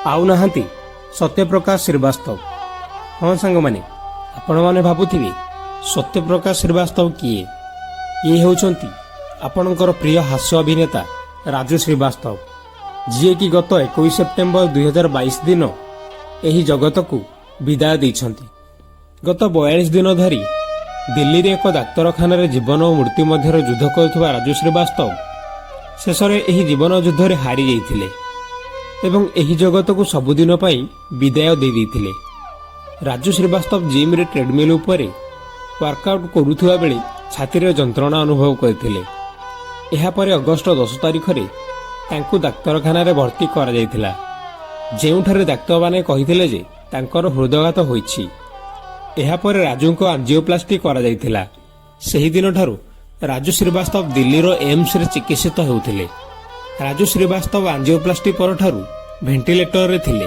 आउ नाहांती सत्यप्रकाश श्रीवास्तव। हाँ सांग माने आपण माने भाबुथिबे सत्यप्रकाश श्रीवास्तव किए? ये होउछंती आपणकर प्रिय हास्य अभिनेता राजू श्रीवास्तव, जी कि गत 21 सेप्टेम्बर 2022 दिन एही जगत को विदाय देइछंती। गत 42 दिन धरी दिल्ली रे एक डाक्तरखाना रे जीवन और मृत्यु मध्य युद्ध करुवा राजू श्रीवास्तव शेष में एही जीवन युद्ध रे हारी जाइथिले एवं एही जगत को सबुदिन पई विदाय दे देइथिले। राजू श्रीवास्तव जिम रे ट्रेडमिल उपरे वर्कआउट करुवा बेले छाती रे जंत्रणा अनुभव करथिले। एहा परे अगस्ट 10 तारिख रे तांकु डाक्तरखाना रे भर्ती करा जाइथिला, जेउठारे डाक्तर माने कहिथिले जे तांकर हृदयघात होईछि। एहा परे राजू को एंजियोप्लास्टी करा जाइथिला। सेही दिन ठारू राजू श्रीवास्तव दिल्ली रो एम्स रे चिकित्सित हेउथिले। राजू श्रीवास्तव एंजियोप्लास्टी पर ठारू वेंटिलेटर रे थिले।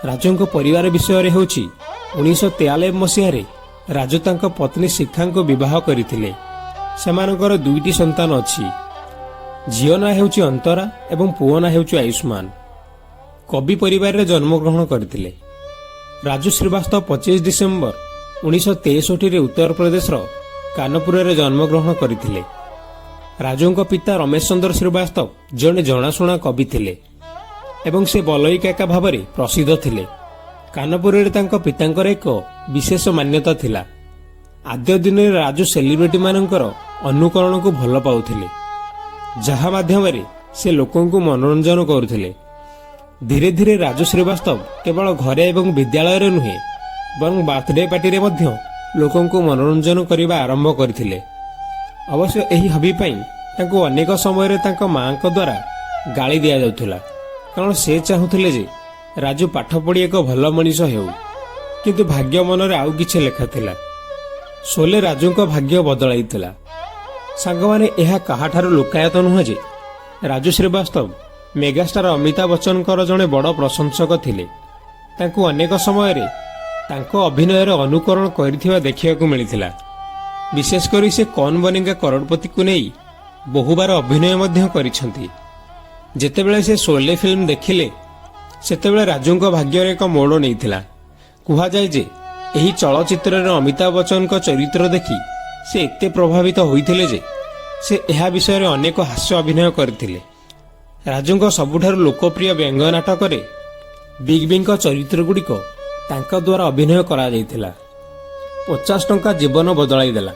राजू को परिवार विषय रे होछि 1943 मसीह रे राजू तांको पत्नी शिखा को विवाह करिथिले। सेमानकर दुईटी संतान अछि। झियो ना हेउछि अंतरा एवं पुओ ना हेउछि आयुष्मान। कवि परिवार रे जन्म ग्रहण करथिले। राजू श्रीवास्तव 25 डिसेम्बर 1963 रे उत्तर प्रदेश रो कानपुर रे जन्म ग्रहण करथिले। राजू को पिता रमेश चंद्र श्रीवास्तव जने जनाशुना कवि थिले एवं से बलई काका भाव में प्रसिद्ध थिले। कानपुर रे तांको पितांकर एक विशेष मान्यता थिला। आद्य दिन रे राजू सेलिब्रिटी मानकर अनुकरण को भल पाउथिले, जहा माध्यम रे से लोकन को मनोरंजन करुथिले। धीरे धीरे राजू श्रीवास्तव केवल घरे एवं विद्यालय रे नुहे बरं बर्थडे पार्टी रे मध्य लोकन को मनोरंजन करबा आरंभ करथिले। अवश्य एही हबी पई तांको अनेक समय रे तांको मां को द्वारा गाली दिया जाउथिला, कारण से चाहुथिले जे राजू पाठ पढ़ी एक भल मनीष हेउ, किंतु भाग्य मन रे आउ किछि लेखा थिला। सोले राजू को भाग्य बदलाइथिला। सांग माने एहा काहाठारु लुकायत नुह जे राजू श्रीवास्तव मेगास्टार अमिताभ बच्चन जड़े बड़ प्रशंसक थिले। तांको अनेक समय रे तांको अभिनय रे अनुकरण करिथिबा देखिବାକୁ मिलिथिला। विशेषकर से कौन बनेगा करोड़पति को नहीं बहुबार अभिनय मध्य करिसंती। जेतेबेले से शोले फिल्म देखिले सेतेबेले राजू को भाग्य रे एक मोड़ नैथिला। कुहा जाय जे एही चलचित्र रे अमिताभ बच्चन को चरित्र देखि से एते प्रभावित होइथिले जे से एहा विषय रे अनेक हास्य अभिनय करथिले। राजू को सबुठारु लोकप्रिय व्यंग्य नाटक रे बिग बी को चरित्र गुड़िक तांका द्वारा अभिनय करा जाइथिला। 50 टंका जीवन बदलाई देला।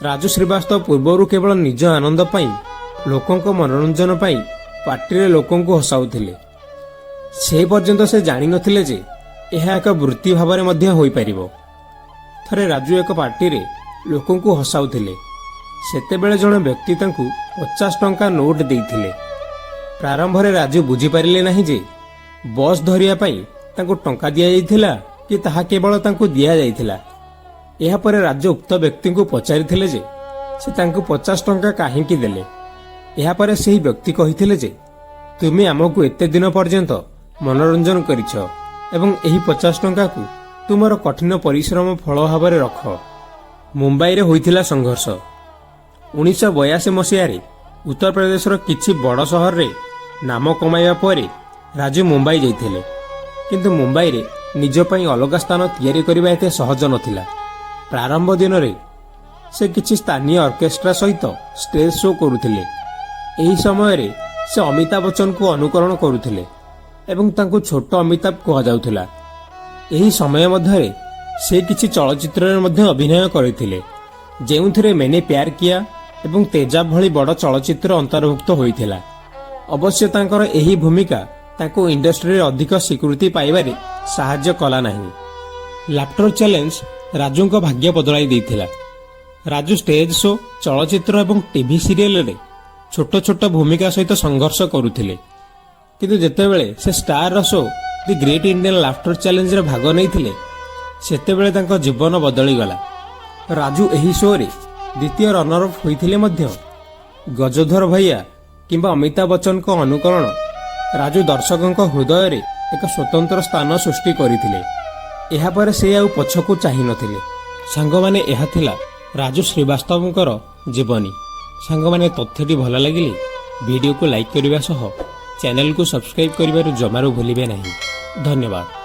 राजू श्रीवास्तव पूर्वरु केवल निज आनंद पाई लोकों को मनोरंजन पाई पार्टी रे लोकों को हसाउथिले। से पर्यंत से जानि नथिले जे एहा एक वृत्ति भाव में मध्य होई परिबो। थरे राजू एक पार्टी रे लोकों को हसाउथिले। सेतेबेले जणे व्यक्ति तांकु 50 टंका नोट देइथिले। प्रारंभ रे राजू बुझी पारिले नाही जे बस धरिया पाई तांकु टंका दिया जाइथिला कि ताहा केवल तांकु दिया जाइथिला। एहा परे राजू उक्त व्यक्ति को पचारिथिले जे से तांकु 50 टंका काहेकि देले। एहा परे सेही व्यक्ति कहिथिले जे तुमे हमकु एते दिन पर्यंत मनोरंजन करिछ एवं एही 50 टंका को तुमर कठिन परिश्रम फल भाव में रख। मुंबई रे होइथिला संघर्ष। 1982 मसीह रे उत्तर प्रदेश रो किछि बड़ शहर रे नाम कमाइबा परे राजू मुंबई जाइथिले, किंतु मुंबई रे निज पई अलग स्थान तैयारी करबा एते सहज नथिला। प्रारंभ दिन रे से किछि स्थानीय ऑर्केस्ट्रा सहित स्टेज शो करुथिले। एही समय रे से अमिताभ बच्चन को अनुकरण करुथिले एवं तांको छोट अमिताभ कहा जाउथिला। एही समय मध्यरे से किछि चलचित्र रे मध्य अभिनय करिथिले, जेउथिरे मैंने प्यार किया एवं तेजाब भली बड़ चलचित्र अंतर्भुक्त होइथिला। अवश्य तांकर एही भूमिका तांको इंडस्ट्री रे अधिक स्वीकृति पाइबारे साहाय्य कला नाही। लाफ्टर चैलेंज राजू को भाग्य बदलाई देइथिला। राजू स्टेज शो, चलचित्र एवं टीवी सीरियल रे छोट छोट भूमिका सहित संघर्ष करुथिले, किंतु जेतेबेले से star show the great Indian laughter challenge रे भाग नैथिले सेतेबेले तांको जीवन बदली गला। राजू एही शो रे द्वितीय रनर अप होइथिले मध्य गजधर भैया किंबा अमिताभ बच्चन को अनुकरण राजू दर्शकों हृदय रे एक स्वतंत्र स्थान सृष्टि करथिले। एहा परे से आउ पछकु चाहि नथिले। सांग माने एहा थिला राजू श्रीवास्तवଙ୍କର जीवनी। सांग माने तथ्यटी भल लागिले वीडियो को लाइक करबा सह ଚ୍ୟାନେଲକୁ ସବସ୍କ୍ରାଇବ୍ କରିବାରୁ ଜମାରୁ ଭୁଲିବେ ନାହିଁ। ଧନ୍ୟବାଦ।